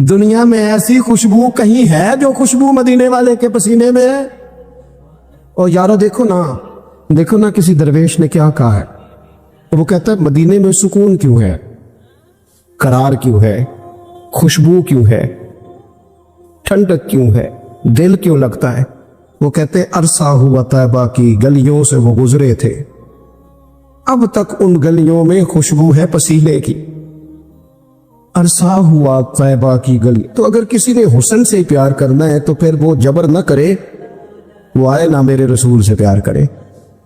دنیا میں ایسی خوشبو کہیں ہے جو خوشبو مدینے والے کے پسینے میں ہے؟ اور یارو دیکھو نا کسی درویش نے کیا کہا ہے، وہ کہتا ہے مدینے میں سکون کیوں ہے، قرار کیوں ہے، خوشبو کیوں ہے، ٹھنڈک کیوں ہے، دل کیوں لگتا ہے؟ وہ کہتے عرصہ ہوا طیبہ کی گلیوں سے وہ گزرے تھے، اب تک ان گلیوں میں خوشبو ہے پسینے کی۔ عرصہ ہوا طیبہ کی گلی۔ تو اگر کسی نے حسن سے پیار کرنا ہے تو پھر وہ جبر نہ کرے، وہ آئے نہ میرے رسول سے پیار کرے،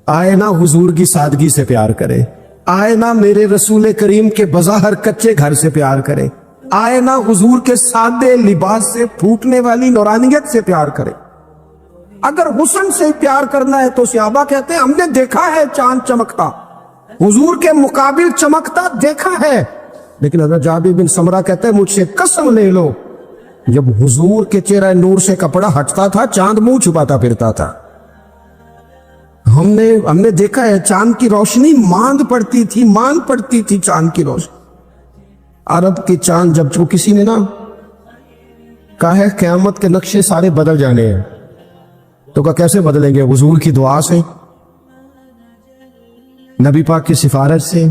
آئے نہ حضور کی سادگی سے پیار کرے، آئے نہ میرے رسول کریم کے بظاہر کچے گھر سے پیار کرے، آئے نہ حضور کے سادے لباس سے پھوٹنے والی نورانیت سے پیار کرے۔ اگر حسن سے پیار کرنا ہے تو صحابہ کہتے ہیں ہم نے دیکھا ہے چاند چمکتا، حضور کے مقابل چمکتا دیکھا ہے، لیکن حضرت جابر بن سمرہ کہتے ہیں مجھ سے قسم لے لو جب حضور کے چہرہ نور سے کپڑا ہٹتا تھا چاند منہ چھپاتا پھرتا تھا۔ ہم نے دیکھا ہے چاند کی روشنی ماند پڑتی تھی چاند کی روشنی۔ عرب کی چاند جب جو کسی نے نا کہا ہے قیامت کے نقشے سارے بدل جانے ہیں، تو کہا کیسے بدلیں گے؟ حضور کی دعا سے، نبی پاک کی سفارش سے،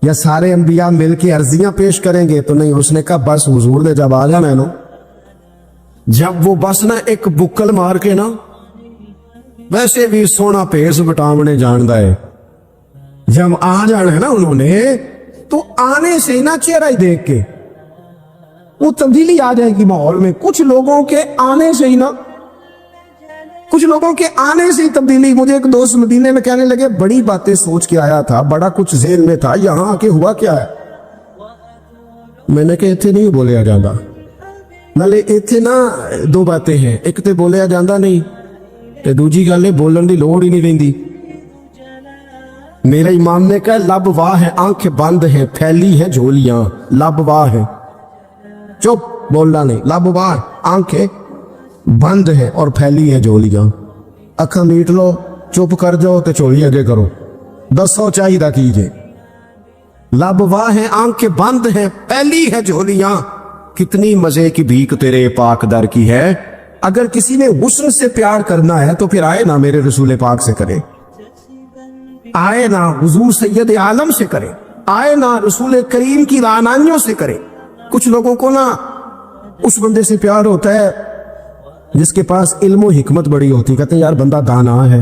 یا سارے انبیاء مل کے عرضیاں پیش کریں گے؟ تو نہیں، اس نے کہا بس حضور نے جب آ جانا ہے نا، جب وہ بس نا ایک بکل مار کے نا، ویسے بھی سونا پیس بٹامنے جاندا ہے، جب آ جانا ہے نا انہوں نے تو آنے سے نا چہرہ ہی دیکھ کے وہ تبدیلی آ جائے گی ماحول میں۔ کچھ لوگوں کے آنے سے ہی تبدیلی۔ مجھے ایک دوست مدینے میں کہنے لگے بڑی باتیں سوچ کے آیا تھا، بڑا کچھ ذہن میں تھا، یہاں آ کے ہوا کیا ہے؟ میں نے کہا اتنے نہیں بولیا جاندہ، نالے اتنے نا دو باتیں ہیں، ایک تے بولیا جاندہ نہیں تے دوجی گل ہے بولن دی لوڑ ہی نہیں رہندی۔ میرے امام نے کہا لب واہ ہے آنکھ بند ہے پھیلی ہے جھولیاں، لب واہ ہے، چپ بولنا نہیں، لب واہ آنکھیں بند ہے اور پھیلی ہے جھولیاں، اکھاں میٹ لو چپ کر جاؤ تے چولی اگے کرو، دسو چاہیے کیجئے۔ لب واہ ہے آنکھیں بند ہے پھیلی ہے جھولیاں، کتنی مزے کی بھیک تیرے پاک در کی ہے۔ اگر کسی نے حسن سے پیار کرنا ہے تو پھر آئے نا میرے رسول پاک سے کرے، آئے نا حضور سید عالم سے کرے، آئے نا رسول کریم کی رعنائیوں سے کرے۔ کچھ لوگوں کو نا اس بندے سے پیار ہوتا ہے جس کے پاس علم و حکمت بڑی ہوتی، کہتے ہیں یار بندہ دانا ہے،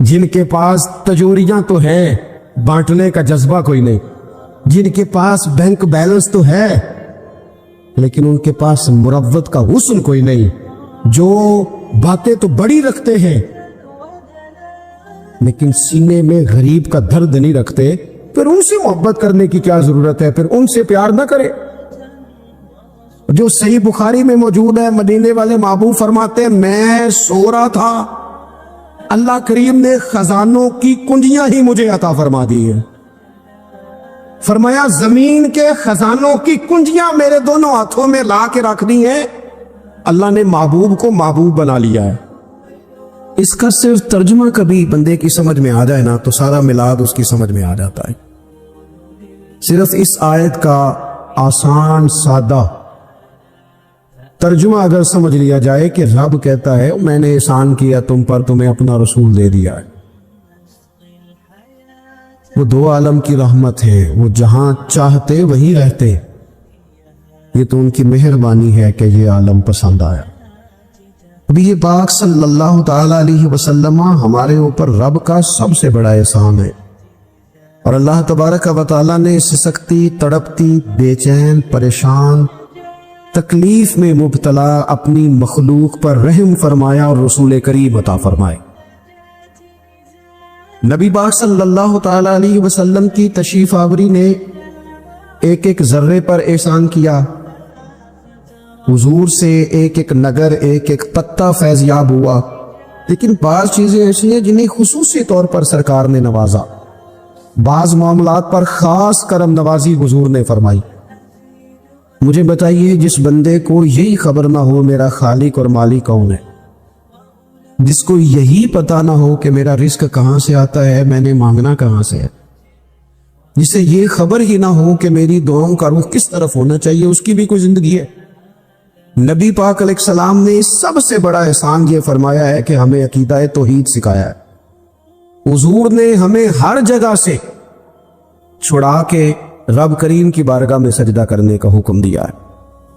جن کے پاس تجوریاں تو ہیں بانٹنے کا جذبہ کوئی نہیں، جن کے پاس بینک بیلنس تو ہے لیکن ان کے پاس مروت کا حسن کوئی نہیں، جو باتیں تو بڑی رکھتے ہیں لیکن سینے میں غریب کا درد نہیں رکھتے، پھر ان سے محبت کرنے کی کیا ضرورت ہے؟ پھر ان سے پیار نہ کرے۔ جو صحیح بخاری میں موجود ہے، مدینے والے محبوب فرماتے ہیں میں سو رہا تھا، اللہ کریم نے خزانوں کی کنجیاں ہی مجھے عطا فرما دی ہیں۔ فرمایا زمین کے خزانوں کی کنجیاں میرے دونوں ہاتھوں میں لا کے رکھ دی ہیں، اللہ نے محبوب کو محبوب بنا لیا ہے۔ اس کا صرف ترجمہ کبھی بندے کی سمجھ میں آ جائے نا تو سارا میلاد اس کی سمجھ میں آ جاتا ہے۔ صرف اس آیت کا آسان سادہ ترجمہ اگر سمجھ لیا جائے کہ رب کہتا ہے میں نے احسان کیا تم پر، تمہیں اپنا رسول دے دیا ہے، وہ دو عالم کی رحمت ہے، وہ جہاں چاہتے وہی رہتے، یہ تو ان کی مہربانی ہے کہ یہ عالم پسند آیا۔ ابھی یہ پاک صلی اللہ تعالی علیہ وسلم ہمارے اوپر رب کا سب سے بڑا احسان ہے، اور اللہ تبارک و تعالی نے سسکتی، تڑپتی، بے چین، پریشان، تکلیف میں مبتلا اپنی مخلوق پر رحم فرمایا اور رسول کریم عطا فرمائے۔ نبی پاک صلی اللہ تعالی علیہ وسلم کی تشریف آوری نے ایک ایک ذرے پر احسان کیا، حضور سے ایک ایک نگر، ایک ایک پتہ فیضیاب ہوا، لیکن بعض چیزیں ایسی ہیں جنہیں خصوصی طور پر سرکار نے نوازا، بعض معاملات پر خاص کرم نوازی حضور نے فرمائی۔ مجھے بتائیے جس بندے کو یہی خبر نہ ہو میرا خالق اور مالک کون ہے، جس کو یہی پتہ نہ ہو کہ میرا رزق کہاں سے آتا ہے، میں نے مانگنا کہاں سے ہے، جسے یہ خبر ہی نہ ہو کہ میری دعاؤں کا رخ کس طرف ہونا چاہیے، اس کی بھی کوئی زندگی ہے؟ نبی پاک علیہ السلام نے سب سے بڑا احسان یہ فرمایا ہے کہ ہمیں عقیدہ توحید سکھایا ہے۔ حضور نے ہمیں ہر جگہ سے چھڑا کے رب کریم کی بارگاہ میں سجدہ کرنے کا حکم دیا ہے۔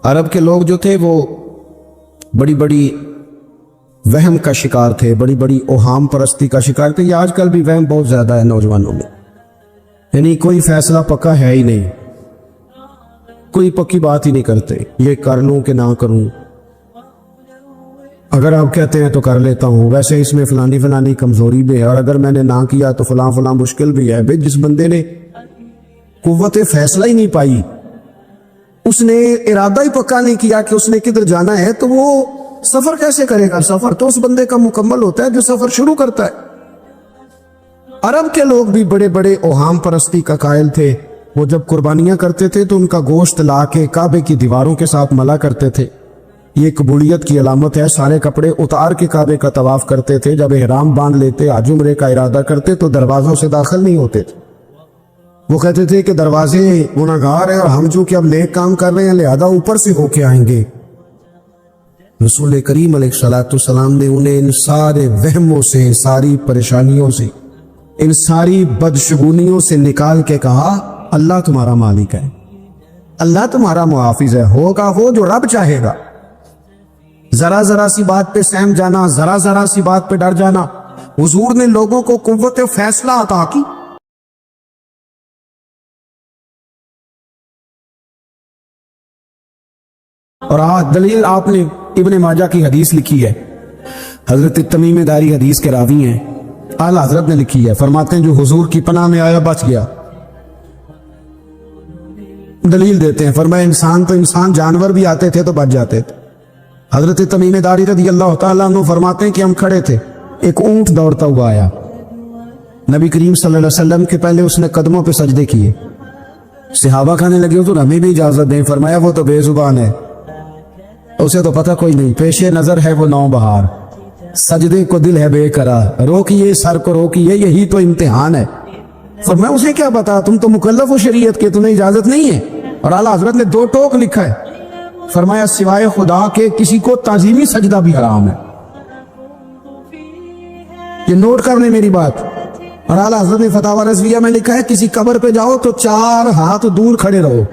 عرب کے لوگ جو تھے وہ بڑی بڑی وہم کا شکار تھے، بڑی بڑی اوہام پرستی کا شکار تھے۔ یہ آج کل بھی وہم بہت زیادہ ہے نوجوانوں میں، یعنی کوئی فیصلہ پکا ہے ہی نہیں، کوئی پکی بات ہی نہیں کرتے، یہ کر لوں کہ نہ کروں، اگر آپ کہتے ہیں تو کر لیتا ہوں، ویسے اس میں فلانی فلانی کمزوری بھی ہے، اور اگر میں نے نہ کیا تو فلاں فلاں مشکل بھی ہے۔ بھئی جس بندے نے قوت فیصلہ ہی نہیں پائی، اس نے ارادہ ہی پکا نہیں کیا کہ اس نے کدھر جانا ہے، تو وہ سفر کیسے کرے گا؟ سفر تو اس بندے کا مکمل ہوتا ہے جو سفر شروع کرتا ہے۔ عرب کے لوگ بھی بڑے بڑے اوہام پرستی کا قائل تھے، وہ جب قربانیاں کرتے تھے تو ان کا گوشت لا کے کعبے کی دیواروں کے ساتھ ملا کرتے تھے، یہ قبولیت کی علامت ہے۔ سارے کپڑے اتار کے کعبے کا طواف کرتے تھے، جب احرام باندھ لیتے، حج عمرے کا ارادہ کرتے تو دروازوں سے داخل نہیں ہوتے تھے، وہ کہتے تھے کہ دروازے گناہگار ہیں اور ہم جو کہ اب نیک کام کر رہے ہیں لہذا اوپر سے ہو کے آئیں گے۔ رسول کریم علیہ السلام نے انہیں ان سارے وہموں سے، ساری پریشانیوں سے، ان ساری بدشگونیوں سے نکال کے کہا اللہ تمہارا مالک ہے، اللہ تمہارا محافظ ہے، ہوگا وہ جو رب چاہے گا۔ ذرا ذرا سی بات پہ سہم جانا، ذرا ذرا سی بات پہ ڈر جانا، حضور نے لوگوں کو قوت فیصلہ عطا کی۔ اور دلیل آپ نے ابن ماجہ کی حدیث لکھی ہے، حضرت تمیم داری حدیث کے راوی ہیں، اعلیٰ حضرت نے لکھی ہے، فرماتے ہیں جو حضور کی پناہ میں آیا بچ گیا۔ دلیل دیتے ہیں، فرمایا انسان تو انسان، جانور بھی آتے تھے تو بچ جاتے تھے۔ حضرت تمیم داری رضی اللہ تعالیٰ عنہ فرماتے ہیں کہ ہم کھڑے تھے، ایک اونٹ دوڑتا ہوا آیا، نبی کریم صلی اللہ علیہ وسلم کے پہلے اس نے قدموں پہ سجدے کیے، صحابہ کہنے لگے تو ہمیں بھی اجازت دیں، فرمایا وہ تو بے زبان ہے، اسے تو پتہ کوئی نہیں، پیش نظر ہے وہ نو بہار، سجدے کو دل ہے بے قرار، روکیے سر کو روکیے، یہی تو امتحان ہے۔ فرمایا اسے کیا پتا، تم تو مکلف ہو شریعت کے، تمہیں اجازت نہیں ہے۔ اور اعلیٰ حضرت نے 2 ٹوک لکھا ہے، فرمایا سوائے خدا کے کسی کو تعظیمی سجدہ بھی حرام ہے، یہ نوٹ کر لیں میری بات۔ اور اعلیٰ حضرت نے فتاوی رضویہ میں لکھا ہے کسی قبر پہ جاؤ تو 4 ہاتھ دور کھڑے رہو،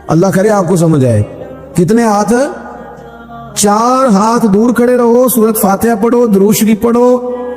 اللہ کرے آپ کو سمجھ آئے، کتنے ہاتھ؟ 4 ہاتھ دور کھڑے رہو، سورۃ فاتحہ پڑھو، درود شریف پڑھو،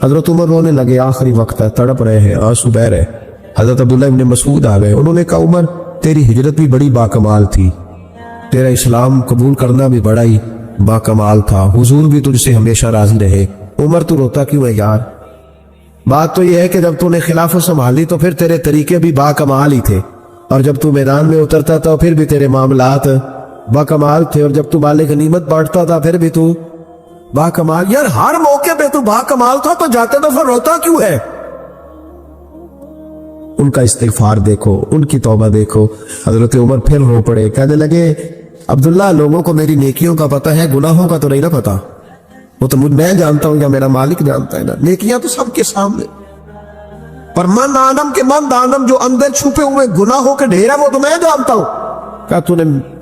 حضرت عمر رونے لگے، آخری وقت ہے، تڑپ رہے ہیں، آنسو بہ رہے۔ حضرت عبداللہ ابن مسعود آ گئے، انہوں نے کہا عمر تیری ہجرت بھی بڑی باکمال تھی، تیرا اسلام قبول کرنا بھی بڑا ہی باکمال تھا، حضور بھی تجھ سے ہمیشہ راضی رہے، عمر تو روتا کیوں ہے یار؟ بات تو یہ ہے کہ جب تو نے خلافت سنبھالی تو پھر تیرے طریقے بھی باکمال ہی تھے، اور جب تو میدان میں اترتا تھا پھر بھی تیرے معاملات باکمال تھے، اور جب تو مال غنیمت بانٹتا تھا پھر بھی تو باکمال، یار ہر موقع پہ تو باکمال تھا، تو جاتے دفعہ روتا کیوں ہے؟ ان کا استغفار دیکھو، ان کی توبہ دیکھو۔ حضرت عمر پھر رو پڑے، کہنے لگے عبداللہ لوگوں کو میری نیکیوں کا پتہ ہے، گناہوں کا تو نہیں نہ پتہ، وہ تو میں جانتا ہوں یا میرا مالک جانتا ہے نا، نیکیاں تو سب کے سامنے، پر من آدم کے من دانم جو اندر چھپے ہوئے گناہوں کے ڈھیر ہے وہ تو میں جانتا ہوں۔ کہا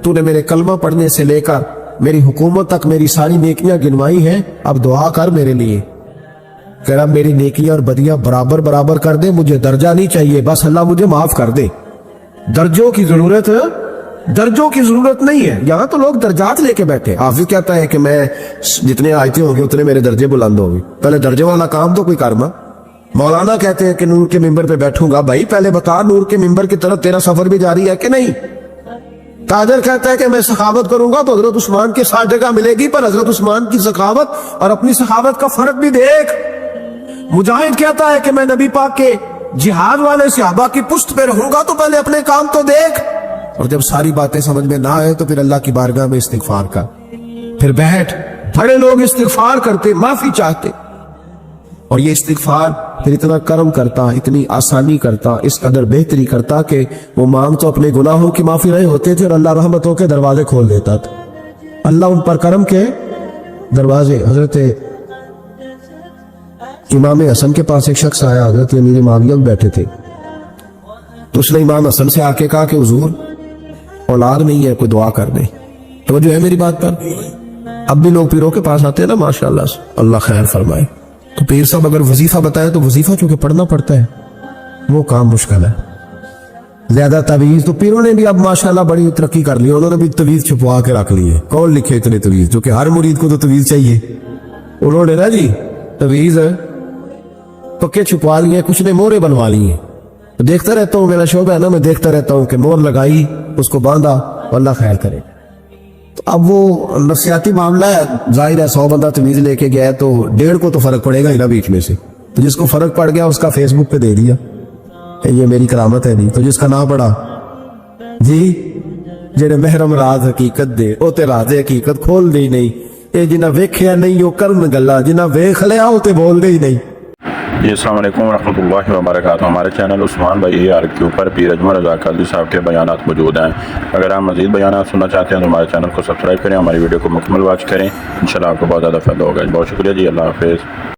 تو نے میرے کلمہ پڑھنے سے لے کر میری حکومت تک میری ساری نیکیاں گنوائی ہیں، اب دعا کر میرے لیے، کہ رب میری نیکیاں اور بدیاں برابر برابر کر دے، مجھے درجہ نہیں چاہیے، بس اللہ مجھے معاف کر دے۔ درجوں کی ضرورت نہیں ہے، یہاں تو لوگ درجات لے کے بیٹھے۔ حافظ کہتا ہے کہ میں جتنے آیتیں ہوں گے اتنے میرے درجے بلند ہوں گے، پہلے درجے والا کام تو کوئی کرنا۔ مولانا کہتے ہیں کہ نور کے ممبر پہ بیٹھوں گا، بھائی پہلے بتا نور کے ممبر کی طرف تیرا سفر بھی جاری ہے کہ نہیں؟ تاجر کہتا ہے کہ میں سخاوت کروں گا تو حضرت عثمان کے ساتھ جگہ ملے گی، پر حضرت عثمان کی سخاوت اور اپنی سخاوت کا فرق بھی دیکھ۔ مجاہد کہتا ہے کہ میں نبی پاک کے جہاد والے صحابہ کی پشت پہ رہوں گا تو پہلے اپنے کام تو دیکھ، اور جب ساری باتیں سمجھ میں نہ آئے تو پھر اللہ کی بارگاہ میں استغفار کر، پھر بیٹھ۔ بڑے لوگ استغفار کرتے، معافی چاہتے، اور یہ استغفار پھر اتنا کرم کرتا، اتنی آسانی کرتا، اس قدر بہتری کرتا کہ وہ مانگ تو اپنے گناہوں کی معافی رہے ہوتے تھے اور اللہ رحمتوں کے دروازے کھول دیتا تھا، اللہ ان پر کرم کے دروازے۔ حضرت امام حسن کے پاس ایک شخص آیا، حضرت امیر معاویہ بیٹھے تھے، تو اس نے امام حسن سے آ کے کہا کہ حضور اولاد نہیں ہے، کوئی دعا کر دے۔ تو جو ہے میری بات پر، اب بھی لوگ پیروں کے پاس آتے ہیں نا، ماشاءاللہ سے اللہ خیر فرمائے، تو پیر صاحب اگر وظیفہ بتائے تو وظیفہ چونکہ پڑھنا پڑتا ہے، وہ کام مشکل ہے۔ زیادہ تعویذ تو پیروں نے بھی اب ماشاءاللہ بڑی ترقی کر لی، انہوں نے بھی تعویذ چھپوا کے رکھ لی ہے، کون لکھے اتنے تعویذ، جو کہ ہر مرید کو تو تعویذ چاہیے، انہوں نے نا جی تعویذ پکے چھپوا لیے، کچھ نے مورے بنوا لیے۔ دیکھتا رہتا ہوں، میرا شعبہ ہے نا، میں دیکھتا رہتا ہوں کہ مور لگائی، اس کو باندھا، اللہ خیر کرے۔ تو اب وہ نفسیاتی معاملہ ہے، ظاہر ہے 100 بندہ تعویذ لے کے گیا تو 1.5 کو تو فرق پڑے گا ہی نا بیچ میں سے، تو جس کو فرق پڑ گیا اس کا فیس بک پہ دے دیا کہ یہ میری کرامت ہے، نہیں تو جس کا نہ پڑا جی جڑے محرم راز حقیقت دے او تے راز حقیقت کھول دے ہی نہیں، اے جنہ ویکھیا نہیں او کرن گلا، جنہ ویکھ لیا او تے بول دے ہی نہیں۔ جی السلام علیکم ورحمۃ اللہ وبرکاتہ۔ ہمارے چینل عثمان بھائی اے آر کے اوپر پیر اجمل رضا قادری صاحب کے بیانات موجود ہیں، اگر آپ مزید بیانات سننا چاہتے ہیں تو ہمارے چینل کو سبسکرائب کریں، ہماری ویڈیو کو مکمل واچ کریں، انشاءاللہ آپ کو بہت زیادہ فائدہ ہوگا۔ بہت شکریہ جی، اللہ حافظ۔